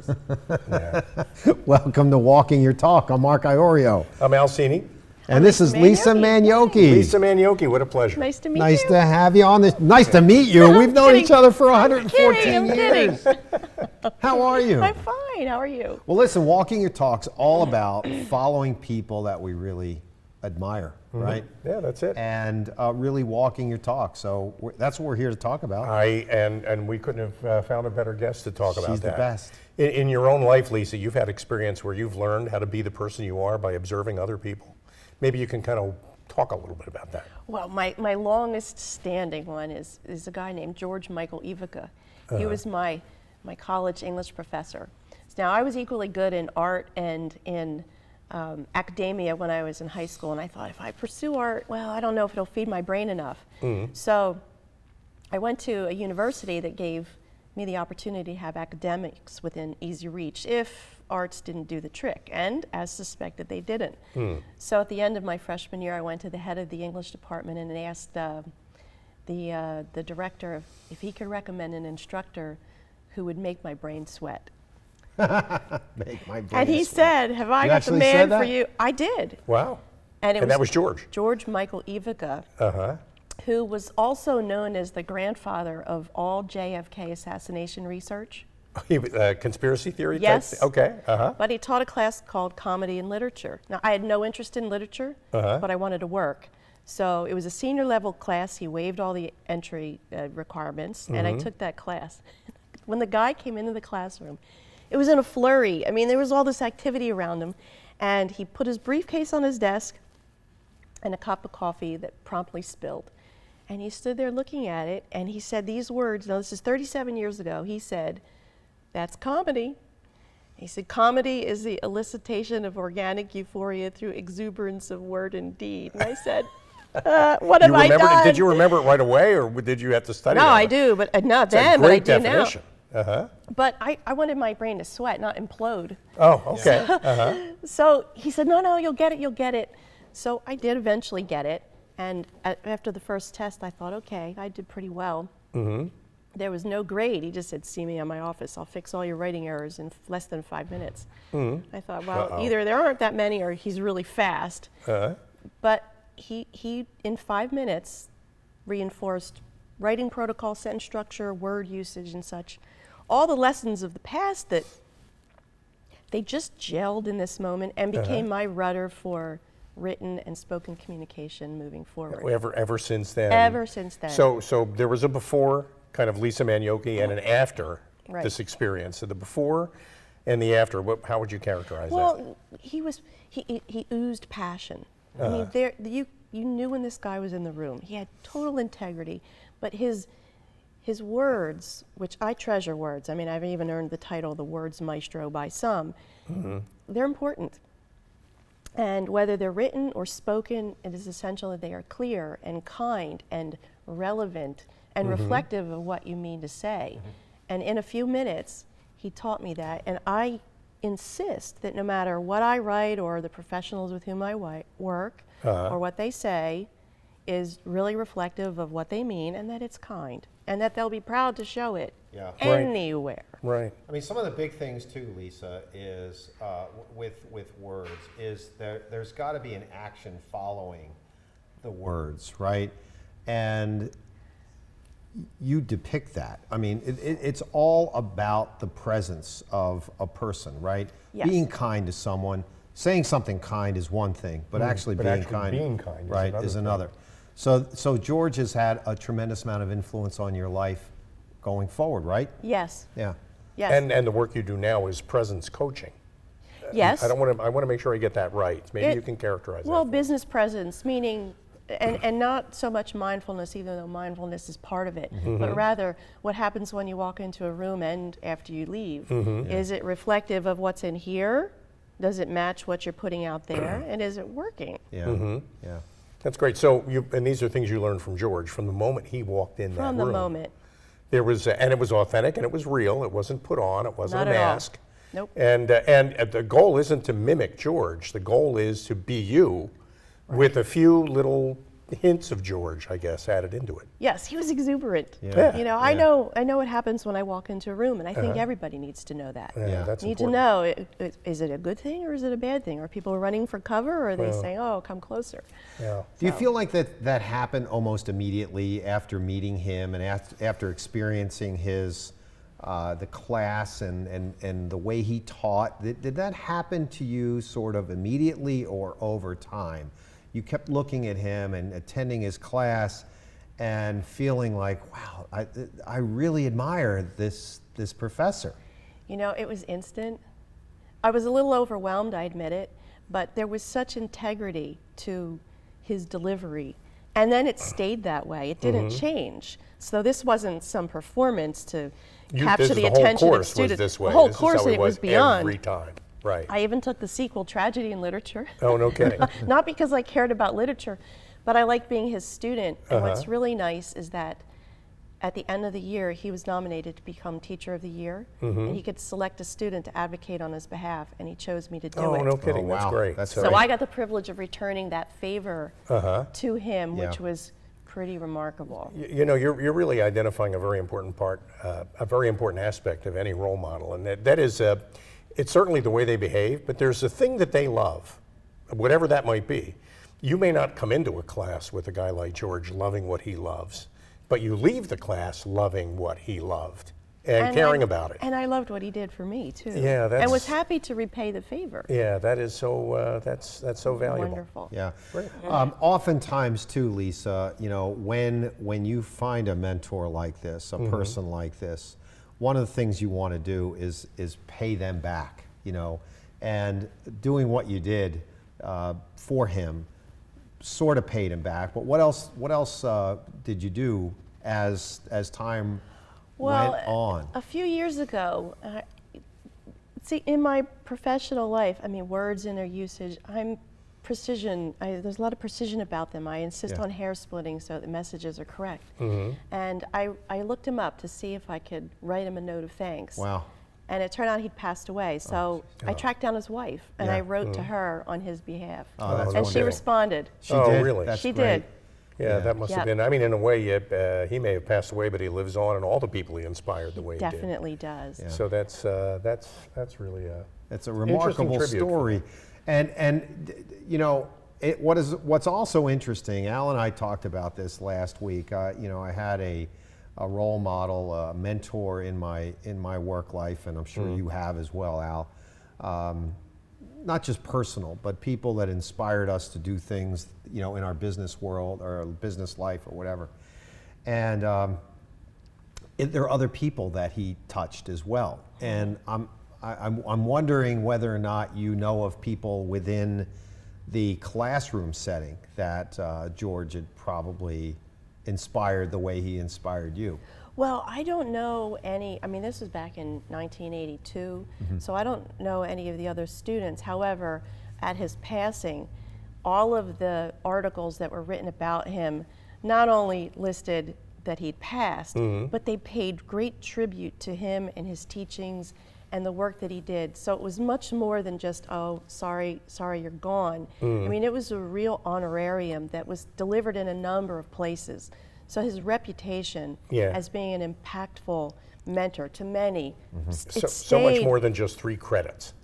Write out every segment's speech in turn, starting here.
Yeah. Welcome to Walking Your Talk. I'm Mark Iorio. I'm Al Cini. And this is Lisa Manyoky. Lisa Manyoky, what a pleasure. Nice to meet you. Nice to have you on this. Nice to meet you. We've known each other for 114 years. How are you? I'm fine. How are you? Well, listen, Walking Your Talk's all about following people that we really admire, right? Yeah, that's it. And really walking your talk. So that's what we're here to talk about. And we couldn't have found a better guest to talk about that. She's the best. In your own life, Lisa, you've had experience where you've learned how to be the person you are by observing other people. Maybe you can kind of talk a little bit about that. Well, my longest standing one is a guy named George Michael Ivica. He was my college English professor. Now, I was equally good in art and in academia when I was in high school, and I thought, if I pursue art, well, I don't know if it'll feed my brain enough. So I went to a university that gave me the opportunity to have academics within easy reach if arts didn't do the trick, and as suspected, they didn't. So at the end of my freshman year, I went to the head of the English department and asked the director if he could recommend an instructor who would make my brain sweat. Make my brain And he sweat. said, have I got the man for you? I did. Wow. And that was George. George Michael Ivica, who was also known as the grandfather of all JFK assassination research. Conspiracy theory? Yes. Type? Okay. But he taught a class called Comedy and Literature. Now, I had no interest in literature, but I wanted to work. So it was a senior level class. He waived all the entry requirements, and I took that class. When the guy came into the classroom, it was in a flurry. I mean, there was all this activity around him, and he put his briefcase on his desk and a cup of coffee that promptly spilled. And he stood there looking at it, and he said these words. Now, this is 37 years ago. He said, "That's comedy." He said, "Comedy is the elicitation of organic euphoria through exuberance of word and deed." And I said, what have I done? Did you remember it right away, or did you have to study it? No, I do, but not then, but I do now. But I wanted my brain to sweat, not implode. Oh, okay. So he said, no, you'll get it. So I did eventually get it. And after the first test, I thought, okay, I did pretty well. There was no grade. He just said, see me in my office. I'll fix all your writing errors in less than 5 minutes. I thought, well, either there aren't that many or he's really fast. But he, in 5 minutes, reinforced writing protocol, sentence structure, word usage, and such. All the lessons of the past that they just gelled in this moment and became my rudder for written and spoken communication moving forward. Ever since then? Ever since then. So there was a before, kind of Lisa Manyoky, and an after this experience. So the before and the after, how would you characterize that? Well, he oozed passion. I mean, you knew when this guy was in the room. He had total integrity, but his words, which I treasure words. I mean, I've even earned the title, the Words Maestro by some. They're important. And whether they're written or spoken, it is essential that they are clear and kind and relevant and reflective of what you mean to say. And in a few minutes, he taught me that. And I insist that no matter what I write or the professionals with whom I work or what they say is really reflective of what they mean, and that it's kind, and that they'll be proud to show it anywhere. Right. I mean, some of the big things too, Lisa, is with words is there's got to be an action following the words, right? And you depict that. I mean, it's all about the presence of a person, right? Yes. Being kind to someone, saying something kind is one thing, but actually being kind right, is another. So George has had a tremendous amount of influence on your life going forward, right? Yes. Yeah. Yes. And the work you do now is presence coaching. Yes. I want to make sure I get that right. Maybe you can characterize that. Well, business presence, meaning, and not so much mindfulness, even though mindfulness is part of it, but rather what happens when you walk into a room and after you leave. Is it reflective of what's in here? Does it match what you're putting out there? And is it working? Yeah. Yeah. That's great. So, and these are things you learned from George from the moment he walked in that room. From the moment. There was, and it was authentic, and it was real. It wasn't put on. It wasn't Not a mask. Nope. And the goal isn't to mimic George. The goal is to be you, with a few little hints of George, I guess, added into it. Yes, he was exuberant. Yeah. You know, I know what happens when I walk into a room, and I think everybody needs to know that. Yeah, that's Need important. to know, is it a good thing or is it a bad thing? Are people running for cover, or are they Well. saying, oh, come closer? Yeah. Do you feel like that happened almost immediately after meeting him and after experiencing his the class and the way he taught? Did that happen to you sort of immediately or over time? You kept looking at him and attending his class and feeling like, wow, I really admire this professor. You know, it was instant. I was a little overwhelmed, I admit it, but there was such integrity to his delivery. And then it stayed that way. It didn't change. So this wasn't some performance to capture the attention of students. Was this way. The whole This is course, how it was beyond. every time. Right. I even took the sequel, Tragedy and Literature. Oh, no kidding. Not because I cared about literature, but I liked being his student. And what's really nice is that at the end of the year, he was nominated to become Teacher of the Year, and he could select a student to advocate on his behalf, and he chose me to do it. Oh, no kidding. Oh, That's wow. great. That's So I got the privilege of returning that favor to him, which Yeah. was pretty remarkable. You know, you're really identifying a very important part, a very important aspect of any role model, and that is, it's certainly the way they behave, but there's a thing that they love, whatever that might be. You may not come into a class with a guy like George loving what he loves, but you leave the class loving what he loved and caring about it. And I loved what he did for me, too. Yeah, and was that's- happy to repay the favor. Yeah, that is so. That's so valuable. Wonderful. Yeah. Great. Oftentimes too, Lisa, you know, when you find a mentor like this, a person like this, one of the things you want to do is pay them back, you know, and doing what you did for him sort of paid him back. But what else did you do as time went on? A few years ago, see, in my professional life, I mean, words and their usage, I'm precision. There's a lot of precision about them. I insist Yeah. on hair splitting so the messages are correct. And I looked him up to see if I could write him a note of thanks. Wow. And it turned out he'd passed away. So I tracked down his wife, and Yeah. I wrote to her on his behalf. Oh, that's and she wonderful. responded. She Oh, did? really? That's She great. did. Yeah, that must have Yep. been. I mean, in a way, he may have passed away, but he lives on, and all the people he inspired the way he did. Definitely does. Yeah. So that's really a. It's a Interesting remarkable tribute. story, and you know what's also interesting. Al and I talked about this last week. You know, I had a role model, a mentor in my work life, and I'm sure you have as well, Al. Not just personal, but people that inspired us to do things, you know, in our business world or business life or whatever. And there are other people that he touched as well, and I'm wondering whether or not you know of people within the classroom setting that George had probably inspired the way he inspired you. Well, I don't know any, I mean, this was back in 1982, so I don't know any of the other students. However, at his passing, all of the articles that were written about him not only listed that he'd passed, but they paid great tribute to him and his teachings and the work that he did. So it was much more than just, oh, sorry, you're gone. I mean, it was a real honorarium that was delivered in a number of places. So his reputation as being an impactful mentor to many, So much more than just 3 credits,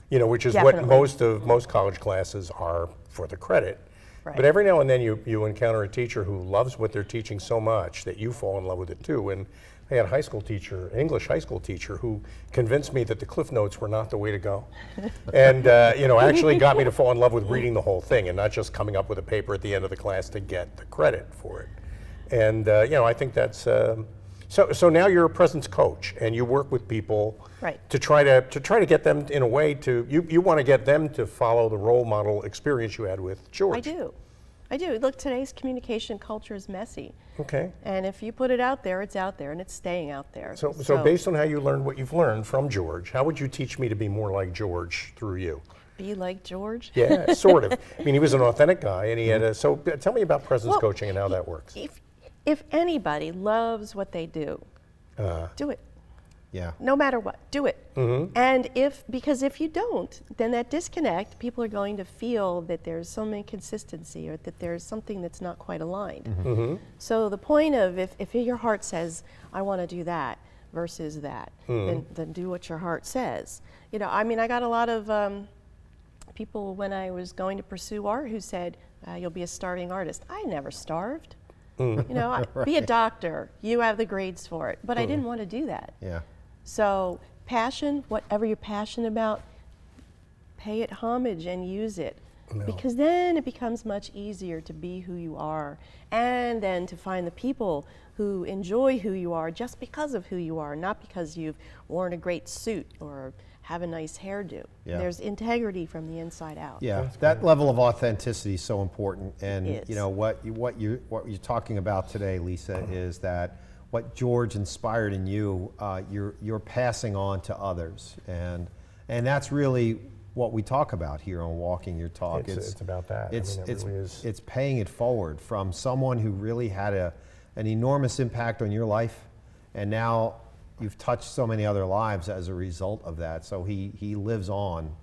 you know, which is Definitely. what most college classes are for the credit. Right. But every now and then you encounter a teacher who loves what they're teaching so much that you fall in love with it too. And I had an English high school teacher who convinced me that the Cliff Notes were not the way to go. And, you know, actually got me to fall in love with reading the whole thing and not just coming up with a paper at the end of the class to get the credit for it. And, you know, I think that's, so now you're a presence coach and you work with people to try to get them in a way to, you want to get them to follow the role model experience you had with George. I do. Look, today's communication culture is messy. Okay. And if you put it out there, it's out there and it's staying out there. So based on how you learned what you've learned from George, how would you teach me to be more like George through you? Be like George? Yeah, sort of. I mean, he was an authentic guy and he had a, so tell me about presence coaching and how that works. If anybody loves what they do, do it. Yeah. No matter what, do it. And because if you don't, then that disconnect, people are going to feel that there's some inconsistency or that there's something that's not quite aligned. So the point of if your heart says, I want to do that versus that, then do what your heart says. You know, I mean, I got a lot of people when I was going to pursue art who said, you'll be a starving artist. I never starved. You know, be a doctor. You have the grades for it. But I didn't want to do that. Yeah. So passion, whatever you're passionate about, pay it homage and use it. No. Because then it becomes much easier to be who you are and then to find the people who enjoy who you are just because of who you are, not because you've worn a great suit or have a nice hairdo. Yeah. There's integrity from the inside out. Yeah, that level of authenticity is so important, and It is. you know what you're talking about today, Lisa, is that what George inspired in you, you're passing on to others, and that's really what we talk about here on Walking Your Talk. It's about that. It's I mean, it really is. it's paying it forward from someone who really had an enormous impact on your life, and now you've touched so many other lives as a result of that. So he lives on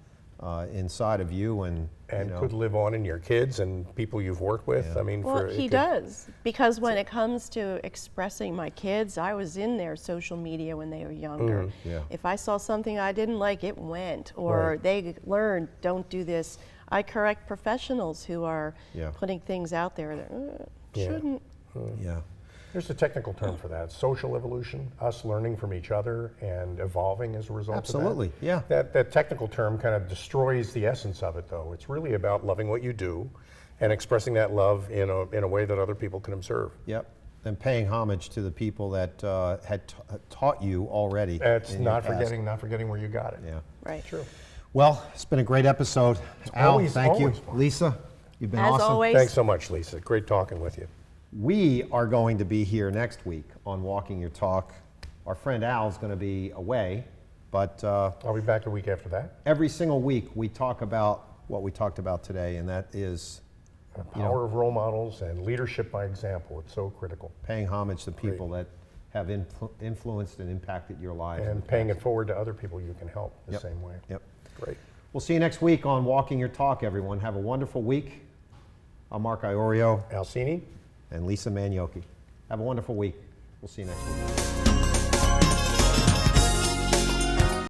inside of you, and you know, could live on in your kids and people you've worked with. Yeah. I mean, Well, for, he does, because when it comes to expressing my kids, I was in their social media when they were younger. Yeah. If I saw something I didn't like, it went, or Right. they learned, don't do this. I correct professionals who are Yeah. putting things out there that Yeah. shouldn't. yeah. There's a technical term for that, social evolution, us learning from each other and evolving as a result Absolutely, of that. yeah. That technical term kind of destroys the essence of it, though. It's really about loving what you do and expressing that love in a way that other people can observe. Yep. And paying homage to the people that had taught you already. It's in your not past. forgetting where you got it. Yeah. Right. True. Well, it's been a great episode. Al, always- thank you. always fun. Lisa, you've been As awesome. always. Thanks so much, Lisa. Great talking with you. We are going to be here next week on Walking Your Talk. Our friend Al's going to be away, but I'll be back the week after that. every single week we talk about what we talked about today, and that is The power of role models and leadership by example. It's so critical. paying homage to people that have influenced and impacted your lives. in And the paying past. it forward to other people you can help the Yep. same way. Yep. Great. We'll see you next week on Walking Your Talk, everyone. Have a wonderful week. I'm Mark Iorio Alcini? and Lisa Manyoky. Have a wonderful week. We'll see you next week.